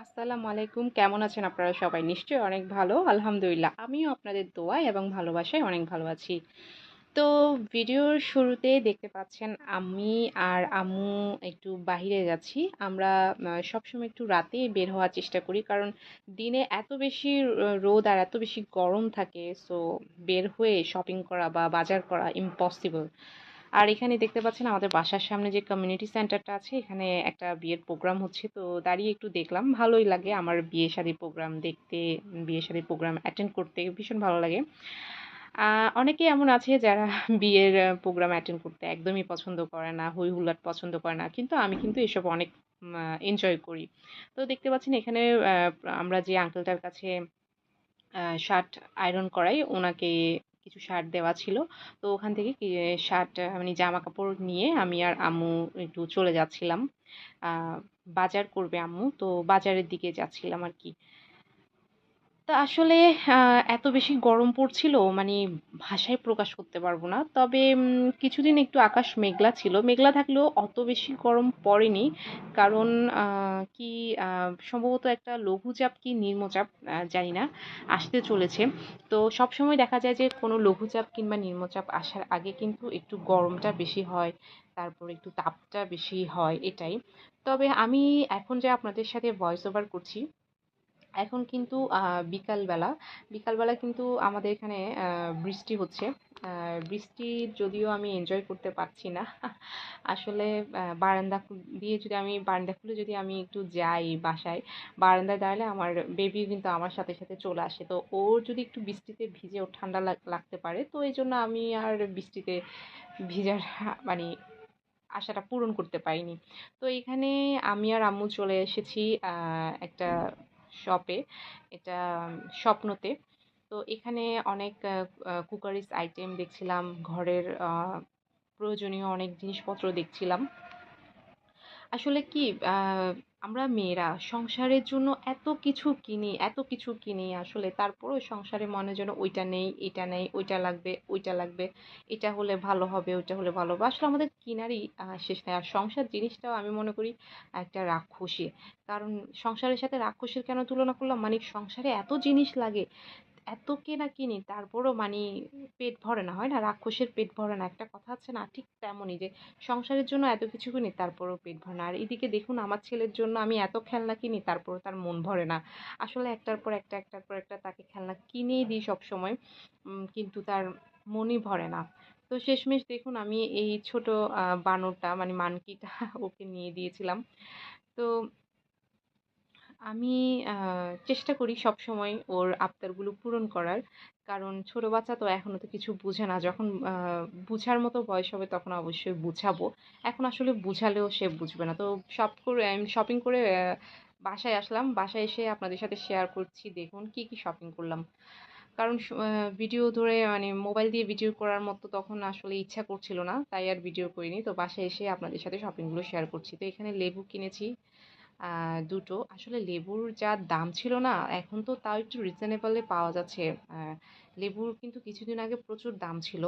আসসালামু আলাইকুম। কেমন আছেন আপনারা সবাই? নিশ্চয়ই অনেক ভালো। আলহামদুলিল্লাহ। আমিও আপনাদের দোয়ায় এবং ভালোবাসায় অনেক ভালো আছি। তো ভিডিওর শুরুতেই দেখতে পাচ্ছেন আমি আর আম্মু একটু বাহিরে যাচ্ছি। আমরা সবসময় একটু রাতেই বের হওয়ার চেষ্টা করি। কারণ দিনে এত বেশি রোদ আর এত বেশি গরম থাকে। সো বের হয়ে শপিং করা বা বাজার করা ইম্পসিবল। আর এখানে দেখতে পাচ্ছেন আমাদের বাসার সামনে যে কমিউনিটি সেন্টারটা আছে এখানে একটা বিয়ের প্রোগ্রাম হচ্ছে, তো দাঁড়িয়ে একটু দেখলাম। ভালোই লাগে আমার বিয়ে শাদী প্রোগ্রাম দেখতে, বিয়ে শাদী প্রোগ্রাম অ্যাটেন্ড করতে ভীষণ ভালো লাগে। অনেকেই এমন আছে যারা বিয়ের প্রোগ্রাম অ্যাটেন্ড করতে একদমই পছন্দ করে না, হই হুল্লোড় পছন্দ করে না, কিন্তু আমি কিন্তু এসব অনেক এনজয় করি। তো দেখতে পাচ্ছেন এখানে আমরা যে আঙ্কেলটার কাছে শার্ট আয়রন করাই, ওনাকে কিছু শার্ট দেওয়া ছিল। তো ওখান থেকে শার্ট মানে জামা কাপড় নিয়ে আমি আর আম্মু একটু চলে যাচ্ছিলাম। আহ, বাজার করবে আম্মু, তো বাজারের দিকে যাচ্ছিলাম আর কি। তো আসলে এত বেশি গরম পড়ছিল, মানে ভাষায় প্রকাশ করতে পারবো না। তবে কিছুদিন একটু আকাশ মেঘলা ছিল। মেঘলা থাকলেও অত বেশি গরম পড়েনি। কারণ কি সম্ভবত একটা লঘুচাপ কি নিম্নচাপ জানি না, আসতে চলেছে। তো সবসময় দেখা যায় যে কোনো লঘুচাপ কিংবা নিম্নচাপ আসার আগে কিন্তু একটু গরমটা বেশি হয়, তারপর একটু তাপটা বেশি হয় এটাই। তবে আমি এখন যে আপনাদের সাথে ভয়েস ওভার করছি, এখন কিন্তু বিকালবেলা। বিকালবেলা কিন্তু আমাদের এখানে বৃষ্টি হচ্ছে। বৃষ্টি যদিও আমি এনজয় করতে পারছি না। আসলে বারান্দা খুলে যদি আমি একটু যাই বাসায়, বারান্দায় দাঁড়ালে আমার বেবি কিন্তু আমার সাথে সাথে চলে আসে। তো ওর যদি একটু বৃষ্টিতে ভিজে ওর ঠান্ডা লাগতে পারে, তো এই জন্য আমি আর বৃষ্টিতে ভিজার মানে আশাটা পূরণ করতে পারিনি। তো এখানে আমি আর আম্মু চলে এসেছি একটা শপে, এটা স্বপ্নতে। তো এখানে অনেক কুকারিজ আইটেম দেখছিলাম, ঘরের প্রয়োজনীয় অনেক জিনিসপত্র দেখছিলাম। আসলে কি আমরা মেয়েরা সংসারের জন্য এত কিছু কিনি আসলে, তারপরেও সংসারে মনে যেন ওইটা নেই, এটা নেই, ওইটা লাগবে, ওইটা লাগবে, এটা হলে ভালো হবে, ওইটা হলে ভালো হবে। আসলে আমাদের কিনারই শেষ নাই। আর সংসার জিনিসটাও আমি মনে করি একটা রাক্ষসী। কারণ সংসারের সাথে রাক্ষসীর কেন তুলনা করলাম, মানে সংসারে এত জিনিস লাগে, এত কেনা কিনি, তারপরও মানে পেট ভরে না, হয় না রাক্ষসের পেট ভরে না, একটা কথা আছে না, ঠিক তেমনই যে সংসারের জন্য এত কিছু কিনি তারপরও পেট ভরে না। আর এদিকে দেখুন আমার ছেলের জন্য আমি এত খেলনা কিনি তারপরও তার মন ভরে না। আসলে একটার পর একটা তাকে খেলনা কিনেই দিই সব সময়, কিন্তু তার মনই ভরে না। তো শেষমেশ দেখুন আমি এই ছোট বানরটা মানে মানকিটা ওকে নিয়ে দিয়েছিলাম। তো আমি চেষ্টা করি সবসময় ওর আবদারগুলো পূরণ করার। কারণ ছোট বাচ্চা তো এখনো তো কিছু বুঝে না। যখন বুঝার মতো বয়স হবে তখন অবশ্যই বুঝাবো। এখন আসলে বুঝালেও সে বুঝবে না। তো আমি শপিং করে বাসায় আসলাম। বাসায় এসে আপনাদের সাথে শেয়ার করছি, দেখুন কি শপিং করলাম। কারণ ভিডিও ধরে মানে মোবাইল দিয়ে ভিডিও করার মতো তখন আসলে ইচ্ছা করছিল না। তাই আর ভিডিও করিনি। তো বাসায় এসে আপনাদের সাথে শপিংগুলো শেয়ার করছি। তো এখানে লেবু কিনেছি ২ টো। আসলে লেবুর যা দাম ছিল না, এখন তো তাও একটু রিজনেবল এ পাওয়া যাচ্ছে। আ লেবুর কিন্তু কিছুদিন আগে প্রচুর দাম ছিল।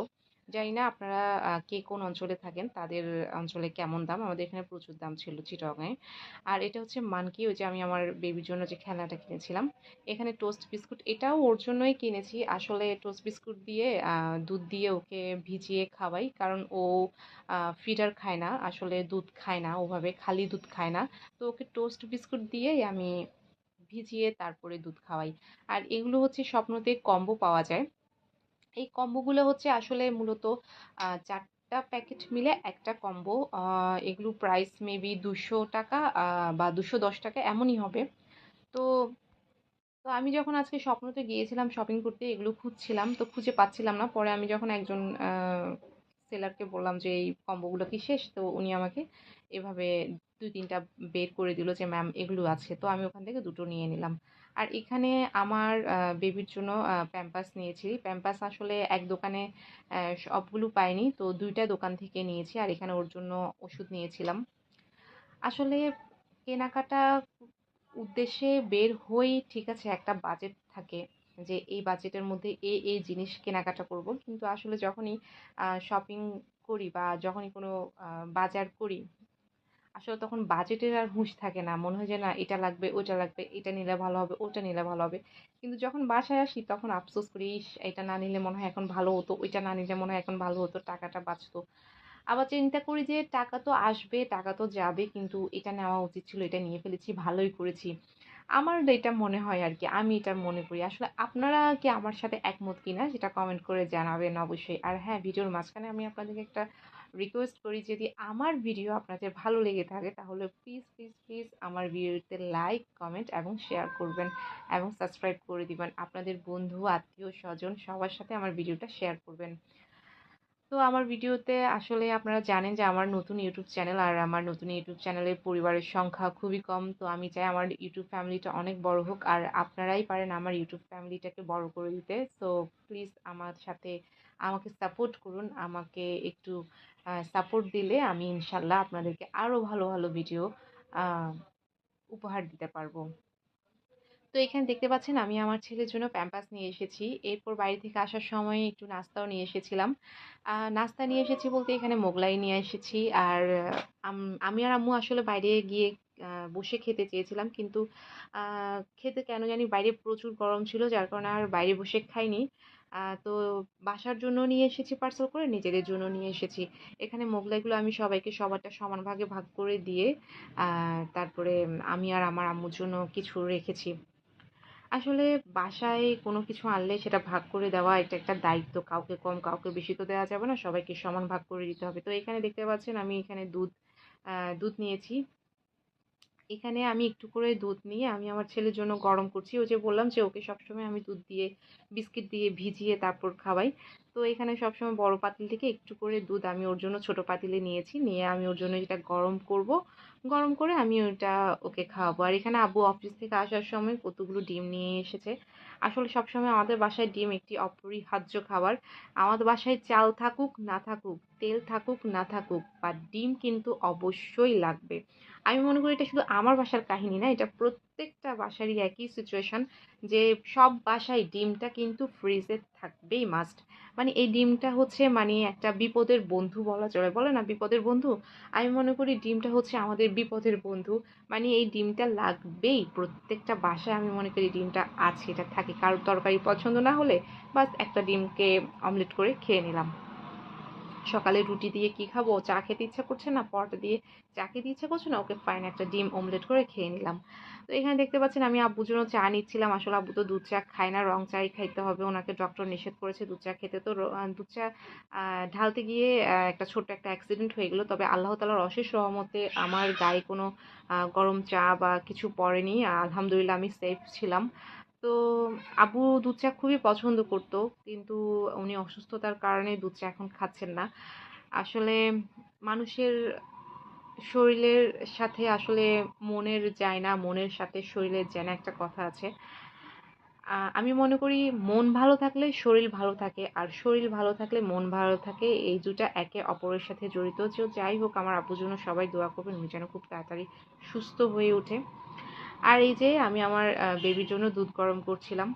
জানি না আপনারা কে কোন অঞ্চলে থাকেন, তাদের অঞ্চলে কেমন দাম? আমাদের এখানে প্রচুর দাম ছিল চিটাগং এ। আর এটা হচ্ছে মানকি, ওই যে আমি আমার বেবির জন্য যে খেলনাটা কিনেছিলাম। এখানে টোস্ট বিস্কুট, এটাও ওর জন্যই কিনেছি। আসলে টোস্ট বিস্কুট দিয়ে দুধ দিয়ে ওকে ভিজিয়ে খাওয়াই। কারণ ও ফিডার খায় না, আসলে দুধ খায় না ওভাবে, খালি দুধ খায় না। তো ওকে টোস্ট বিস্কুট দিয়েই আমি ভিজিয়ে তারপরে দুধ খাওয়াই। আর এগুলো হচ্ছে স্বপ্নতে কম্বো পাওয়া যায়। এই কম্বোগুলো হচ্ছে আসলে মূলত ৪টা প্যাকেট মিলে একটা কম্বো। এগুলো প্রাইস মেবি ৳২০০ বা ৳২১০ এমনই হবে। তো তো আমি যখন আজকে স্বপ্নতে গিয়েছিলাম শপিং করতে, এগুলো খুঁজছিলাম, তো খুঁজে পাচ্ছিলাম না। পরে আমি যখন একজন সেলারকে বললাম যে এই কম্বোগুলো কি শেষ, তো উনি আমাকে এভাবে ২-৩টা বের করে দিল যে ম্যাম এগুলো আছে। তো আমি ওখান থেকে দুটো নিয়ে নিলাম। আর এখানে আমার বেবির জন্য প্যাম্পাস নিয়েছি। প্যাম্পাস আসলে এক দোকানে সবগুলো পাইনি, তো ২টা দোকান থেকে নিয়েছি। আর এখানে ওর জন্য ওষুধ নিয়েছিলাম। আসলে কেনাকাটা উদ্দেশ্যে বের হই, ঠিক আছে, একটা বাজেট থাকে যে এই বাজেটের মধ্যে এই জিনিস কেনাকাটা করব। কিন্তু আসলে যখনই শপিং করি বা যখনই কোনো বাজার করি, আসলে তখন বাজেটের আর হুঁশ থাকে না। মনে হয় যে না এটা লাগবে, ওইটা লাগবে, এটা নিলে ভালো হবে, ওটা নিলে ভালো হবে। কিন্তু যখন বাসায় আসি তখন আফসোস করি, ইস! এটা না নিলে মনে হয় এখন ভালো হতো, ওইটা না নিলে মনে হয় এখন ভালো হতো, টাকাটা বাঁচতো। আবার চিন্তা করি যে টাকা তো আসবে, টাকা তো যাবে, কিন্তু এটা নেওয়া উচিত ছিল, এটা নিয়ে ফেলেছি, ভালোই করেছি। আমার এটা মনে হয় আরকি। আমি এটা মনে করি। আসলে আপনারা কি আমার সাথে একমত কিনা সেটা কমেন্ট করে জানাবেন অবশ্যই। আর হ্যাঁ, ভিডিওর মাঝখানে আমি আপনাদেরকে একটা রিকোয়েস্ট করি, যদি আমার ভিডিও আপনাদের ভালো লেগে থাকে তাহলে প্লিজ, প্লিজ, প্লিজ আমার ভিডিওতে লাইক, কমেন্ট এবং শেয়ার করবেন এবং সাবস্ক্রাইব করে দিবেন। আপনাদের বন্ধু, আত্মীয়-স্বজন সবার সাথে আমার ভিডিওটা শেয়ার করবেন। তো আমার ভিডিওতে আসলে আপনারা জানেন যে আমার নতুন ইউটিউব চ্যানেল, আর আমার নতুন ইউটিউব চ্যানেলের পরিবারের সংখ্যা খুবই কম। তো আমি চাই আমার ইউটিউব ফ্যামিলিটা অনেক বড় হোক, আর আপনারাই পারেন আমার ইউটিউব ফ্যামিলিটাকে বড় করে দিতে। সো প্লিজ আমার সাথে আমাকে সাপোর্ট করুন। আমাকে একটু সাপোর্ট দিলে আমি ইনশাল্লাহ আপনাদেরকে আরও ভালো ভালো ভিডিও উপহার দিতে পারবো। তো এখানে দেখতে পাচ্ছেন আমি আমার ছেলের জন্য প্যাম্পাস নিয়ে এসেছি। এরপর বাড়ি থেকে আসার সময় একটু নাস্তাও নিয়ে এসেছিলাম। নাস্তা নিয়ে এসেছি বলতে এখানে মোগলাই নিয়ে এসেছি। আর আমি আর আম্মু আসলে বাইরে গিয়ে বসে খেতে চেয়েছিলাম। কিন্তু খেতে কেন জানি বাইরে প্রচুর গরম ছিল, যার কারণে আর বাইরে বসে খাইনি। তো বাসার জন্য নিয়ে এসেছি পার্সেল করে, নিজেদের জন্য নিয়ে এসেছি। এখানে মোগলাইগুলো আমি সবাইকে সবারটা সমান ভাগে ভাগ করে দিয়ে তারপরে আমি আর আমার আম্মুর জন্য কিছু রেখেছি। আসলে বাসায় কোনো কিছু আনলে সেটা ভাগ করে দেওয়া এটা একটা দায়িত্ব। কাউকে কম, কাউকে বেশি তো দেওয়া যাবে না। সবাইকে সমান ভাগ করে দিতে হবে। তো এখানে দেখতে পাচ্ছেন আমি এখানে দুধ নিয়েছি। এখানে আমি একটু করে দুধ নিয়ে আমি আমার ছেলের জন্য গরম করছি। ওই যে বললাম যে ওকে সবসময় আমি দুধ দিয়ে বিস্কিট দিয়ে ভিজিয়ে তারপর খাওয়াই। তো এখানে সবসময় বড় পাতিল থেকে একটু করে দুধ আমি ওর জন্য ছোট পাতিলে নিয়েছি। নিয়ে আমি ওর জন্য এটা গরম করব। গরম করে আমি ওটা ওকে খাওয়াবো। আর এখানে আব্বু অফিস থেকে আসার সময় কতগুলো ডিম নিয়ে এসেছে। আসলে সবসময় আমাদের বাসায় ডিম একটি অপরিহার্য খাবার। আমাদের বাসায় চাল থাকুক না থাকুক, তেল থাকুক না থাকুক, বাট ডিম কিন্তু অবশ্যই লাগবে। আমি মনে করি এটা শুধু আমার বাসার কাহিনী না, এটা প্রত্যেকটা বাসারই একই সিচুয়েশন, যে সব বাসায় ডিমটা কিন্তু ফ্রিজে থাকবেই মাস্ট। মানে এই ডিমটা হচ্ছে মানে একটা বিপদের বন্ধু বলা চলে, বলে না বিপদের বন্ধু। আমি মনে করি ডিমটা হচ্ছে আমাদের বিপদের বন্ধু। মানে এই ডিমটা লাগবেই প্রত্যেকটা বাসায়। আমি মনে করি ডিমটা আছে, এটা থাকে। কারোর তরকারি পছন্দ না হলে বাস একটা ডিমকে অমলেট করে খেয়ে নিলাম। সকালে রুটি দিয়ে কি খাবো, চা খেতে ইচ্ছা করছে না, পরোটা দিয়ে চা খেতে ইচ্ছা করছে না, ওকে ফাইন একটা ডিম অমলেট করে খেয়ে নিলাম। তো এখানে দেখতে পাচ্ছেন আমি আব্বুর জন্য চা নিচ্ছিলাম। আসলে আব্বু তো দুধ চা খায় না, রং চাই খাইতে হবে, ওনাকে ডক্টর নিষেধ করেছে দুধ চা খেতে। তো দুধ চা ঢালতে গিয়ে একটা ছোট্ট একটা অ্যাক্সিডেন্ট হয়ে গেলো। তবে আল্লাহ তাআলার অশেষ রহমতে আমার গায়ে কোনো গরম চা বা কিছু পড়েনি, আলহামদুলিল্লাহ আমি সেফ ছিলাম। তো আব্বু দুধ চা খুবই পছন্দ করতো, কিন্তু উনি অসুস্থতার কারণে দুধ চা এখন খাচ্ছেন না। আসলে মানুষের শরীরের সাথে আসলে মনের যায় না, মনের সাথে শরীরের যায় না, একটা কথা আছে। আমি মনে করি মন ভালো থাকলে শরীর ভালো থাকে, আর শরীর ভালো থাকলে মন ভালো থাকে। এই দুটা একে অপরের সাথে জড়িত। যে যাই হোক, আমার আব্বুর জন্য সবাই দোয়া করবেন, উনি যেন খুব তাড়াতাড়ি সুস্থ হয়ে ওঠে। আর এই যে আমি আমার বেবির জন্য দুধ গরম করছিলাম।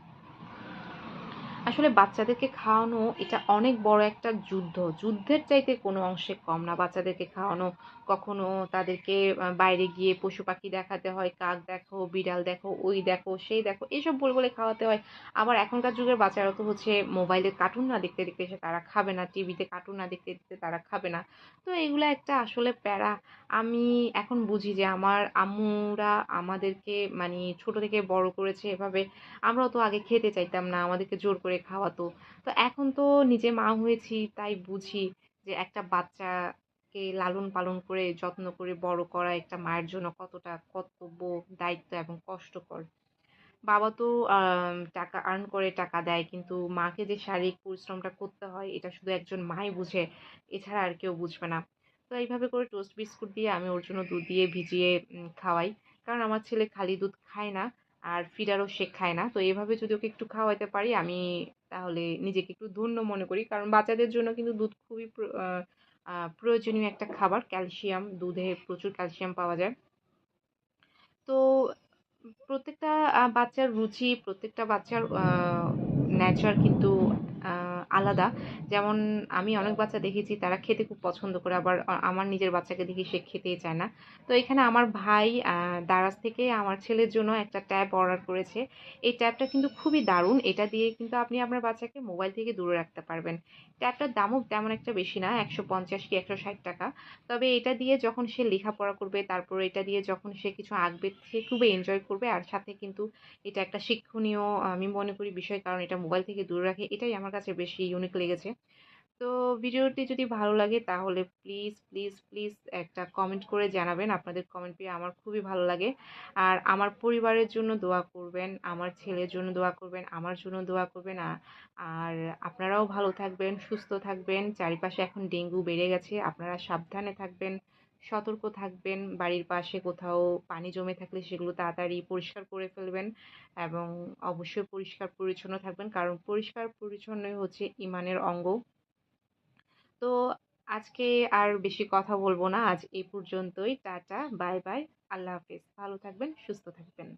আসলে বাচ্চাদেরকে খাওয়ানো এটা অনেক বড় একটা যুদ্ধ। যুদ্ধের চাইতে কোনো অংশে কম না বাচ্চাদেরকে খাওয়ানো। কখনো তাদেরকে বাইরে গিয়ে পশু পাখি দেখাতে হয়, কাক দেখো, বিড়াল দেখো, ওই দেখো, সেই দেখো, এসব বলে বলে খাওয়াতে হয়। আবার এখনকার যুগের বাচ্চারা তো হচ্ছে মোবাইলে কার্টুন না দেখতে দেখতে তারা খাবে না, টিভিতে কার্টুন না দেখতে দেখতে তারা খাবে না। তো এগুলা একটা আসলে প্যারা। আমি এখন বুঝি যে আমার আম্মুরা আমাদেরকে মানে ছোট থেকে বড় করেছে এভাবে। আমরাও তো আগে খেতে চাইতাম না, আমাদেরকে জোর করে খাওয়াতো। তো এখন তো নিজে মা হয়েছি তাই বুঝি যে একটা বাচ্চাকে লালন পালন করে যত্ন করে বড় করা একটা মায়ের জন্য কতটা কর্তব্য, দায়িত্ব এবং কষ্টকর। বাবা তো টাকা আর্ন করে টাকা দেয়, কিন্তু মাকে যে শারীরিক পরিশ্রমটা করতে হয় এটা শুধু একজন মাই বুঝে, এছাড়া আর কেউ বুঝবে না। তো এইভাবে করে টোস্ট বিস্কুট দিয়ে আমি ওর জন্য দুধ দিয়ে ভিজিয়ে খাওয়াই। কারণ আমার ছেলে খালি দুধ খায় না, আর ফিডারও সে খায় না। তো এভাবে যদি ওকে একটু খাওয়াইতে পারি আমি, তাহলে নিজেকে একটু ধন্য মনে করি। কারণ বাচ্চাদের জন্য কিন্তু দুধ খুবই প্রয়োজনীয় একটা খাবার। ক্যালসিয়াম, দুধে প্রচুর ক্যালসিয়াম পাওয়া যায়। তো প্রত্যেকটা বাচ্চার রুচি, প্রত্যেকটা বাচ্চার নেচার কিন্তু আলাদা। যেমন আমি অনেক বাচ্চা দেখেছি তারা খেতে খুব পছন্দ করে, আবার আমার নিজের বাচ্চাকে দেখি সে খেতেই চায় না। তো এখানে আমার ভাই দারাজ থেকে আমার ছেলের জন্য একটা ট্যাব অর্ডার করেছে। এই ট্যাবটা কিন্তু খুবই দারুণ। এটা দিয়ে কিন্তু আপনি আপনার বাচ্চাকে মোবাইল থেকে দূরে রাখতে পারবেন। ট্যাবটার দামও তেমন একটা বেশি না, ১৫০ কি ১৬০ টাকা। তবে এটা দিয়ে যখন সে লেখাপড়া করবে, তারপর এটা দিয়ে যখন সে কিছু আঁকবে, সে খুবই এনজয় করবে। আর সাথে কিন্তু এটা একটা শিক্ষণীয় আমি মনে করি বিষয়, কারণ এটা মোবাইল থেকে দূরে রাখে। এটাই আমার কাছে বেশি ইউনিক লেগেছে। তো ভিডিওটি যদি ভালো লাগে তাহলে প্লিজ প্লিজ প্লিজ একটা কমেন্ট করে জানাবেন। আপনাদের কমেন্ট পেয়ে আমার খুবই ভালো লাগে। আর আমার পরিবারের জন্য দোয়া করবেন, আমার ছেলের জন্য দোয়া করবেন, আমার জন্য দোয়া করবেন। আর আপনারাও ভালো থাকবেন, সুস্থ থাকবেন। চারিপাশে এখন ডেঙ্গু বেড়ে গেছে, আপনারা সাবধানে থাকবেন, সতর্ক থাকবেন। বাড়ির পাশে কোথাও পানি জমে থাকলে সেগুলো তাড়াতাড়ি পরিষ্কার করে ফেলবেন, এবং অবশ্যই পরিষ্কার পরিচ্ছন্ন থাকবেন, কারণ পরিষ্কার পরিচ্ছন্নই হচ্ছে ইমানের অঙ্গ। তো আজকে আর বেশি কথা বলবো না। আজ এই পর্যন্তই। টাটা, বাই বাই, আল্লাহ হাফেজ। ভালো থাকবেন, সুস্থ থাকবেন।